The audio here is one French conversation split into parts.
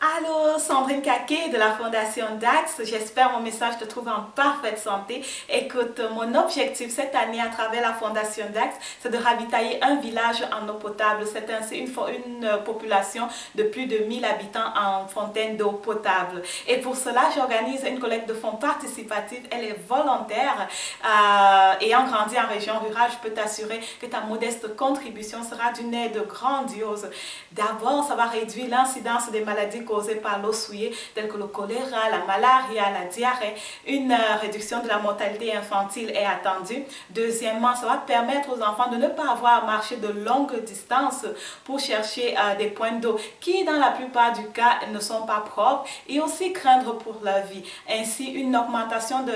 Allô, Sandrine Caquet de la Fondation DAX. J'espère mon message te trouve en parfaite santé. Écoute, mon objectif cette année à travers la Fondation DAX, c'est de ravitailler un village en eau potable. C'est ainsi une population de plus de 1000 habitants en fontaine d'eau potable. Et pour cela, j'organise une collecte de fonds participative. Elle est volontaire. Ayant grandi en région rurale, je peux t'assurer que ta modeste contribution sera d'une aide grandiose. D'abord, ça va réduire l'incidence des maladies causées par l'eau souillée, telles que le choléra, la malaria, la diarrhée. Une réduction de la mortalité infantile est attendue. Deuxièmement, ça va permettre aux enfants de ne pas avoir à marcher de longues distances pour chercher des points d'eau qui, dans la plupart du cas, ne sont pas propres et aussi craindre pour leur vie. Ainsi, une augmentation de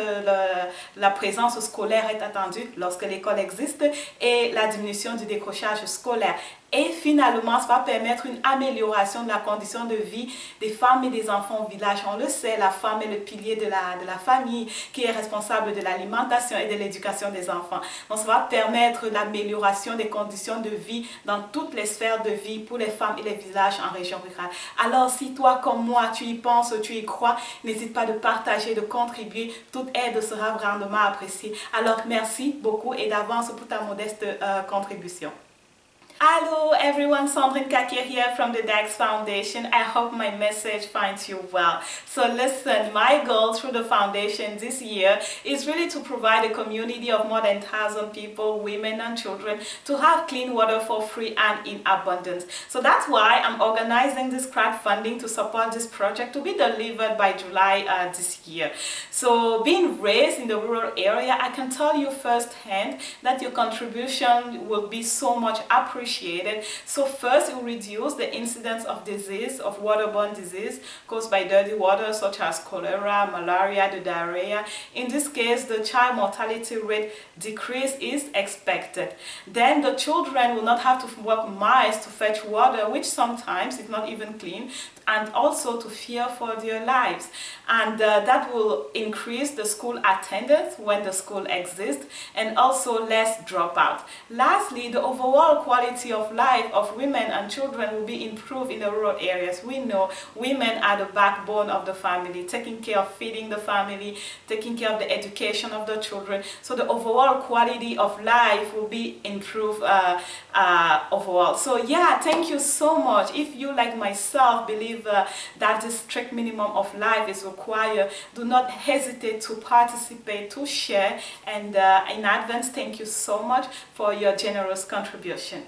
la présence scolaire est attendue lorsque l'école existe et la diminution du décrochage scolaire. Et finalement, ça va permettre une amélioration de la condition de vie des femmes et des enfants au village. On le sait, la femme est le pilier de la famille qui est responsable de l'alimentation et de l'éducation des enfants. Donc, ça va permettre l'amélioration des conditions de vie dans toutes les sphères de vie pour les femmes et les villages en région rurale. Alors, si toi, comme moi, tu y penses, tu y crois, n'hésite pas de partager, de contribuer. Toute aide sera grandement appréciée. Alors, merci beaucoup et d'avance pour ta modeste contribution. Hello everyone, Sandrine Kakia here from the DAX Foundation. I hope my message finds you well. So listen, my goal through the foundation this year is really to provide a community of more than 1,000 people, women and children, to have clean water for free and in abundance. So that's why I'm organizing this crowdfunding to support this project to be delivered by July this year. So being raised in the rural area, I can tell you firsthand that your contribution will be so much appreciated. So first, it will reduce the incidence of disease, of waterborne disease caused by dirty water such as cholera, malaria, the diarrhea. In this case, the child mortality rate decrease is expected. Then the children will not have to walk miles to fetch water, which sometimes is not even clean, and also to fear for their lives. And that will increase the school attendance when the school exists and also less dropout. Lastly, the overall quality of life of women and children will be improved in the rural areas. We know women are the backbone of the family, taking care of feeding the family, taking care of the education of the children. So the overall quality of life will be improved overall. So yeah, thank you so much. If you, like myself, believe that the strict minimum of life is required, do not hesitate to participate, to share, and in advance, thank you so much for your generous contribution.